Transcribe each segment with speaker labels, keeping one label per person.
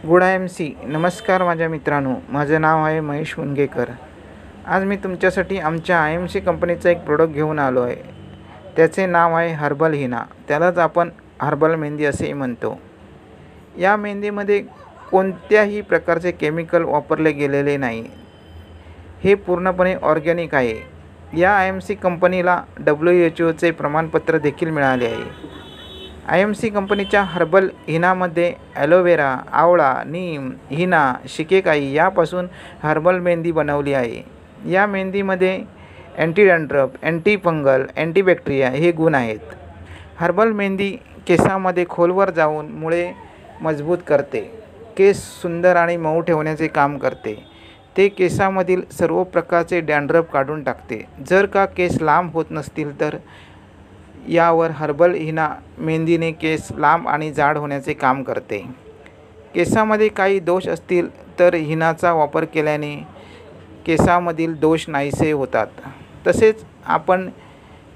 Speaker 1: Good I M C. नमस्कार माझ्या मित्रांनो, माझं नाव आहे महेश मुनगेकर. आज मी तुमच्यासाठी आमच्या आय एम सी कंपनीचा एक प्रोडक्ट घेऊन आलो आहे. त्याचे नाव आहे हर्बल हिना. त्यालाच आपण हर्बल मेहंदी असेही म्हणतो. या मेहंदीमध्ये कोणत्याही प्रकारचे केमिकल वापरले गेलेले नाही. हे पूर्णपणे ऑर्गॅनिक आहे. या आय एम सी कंपनीला WHO प्रमाणपत्र देखील मिळाले आहे. आय एम सी कंपनीच्या हर्बल हिनामध्ये ॲलोवेरा, आवळा, नीम, हिना, शिकेकाई यापासून हर्बल मेहंदी बनवली आहे. या मेहंदीमध्ये anti dandruff, anti fungal, antibacteria हे गुण आहेत. हर्बल मेहंदी केसामध्ये खोलवर जाऊन मुळे मजबूत करते. केस सुंदर आणि मऊ ठेवण्याचे काम करते. ते केसामधील सर्व प्रकारचे डॅन्ड्रफ काढून टाकते. जर का केस लांब होत नसतील तर यावर हर्बल हिना मेहंदीने केस लांब आणि जाड होण्याचे काम करते. केसामध्ये काही दोष असतील तर हिनाचा वापर केल्याने केसामधील दोष नाहीसे होतात. तसेच आपण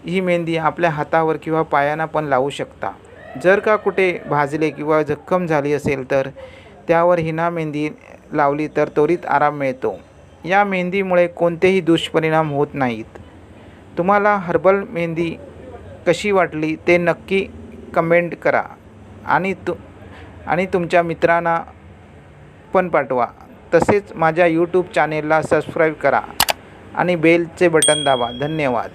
Speaker 1: ही मेहंदी आपल्या हातावर किंवा पायांना पण लावू शकता. जर का कुठे भाजले किंवा जखम झाली असेल तर त्यावर हिना मेहंदी लावली तर त्वरित आराम मिळतो. या मेहंदीमुळे कोणतेही दुष्परिणाम होत नाहीत. तुम्हाला हर्बल मेहंदी कशी वाटली ते नक्की कमेंट करा आणि तुमच्या मित्रांना पण पाठवा. तसेच माझ्या यूट्यूब चॅनेलला सबस्क्राईब करा आणि बेलचे बटन दाबा. धन्यवाद.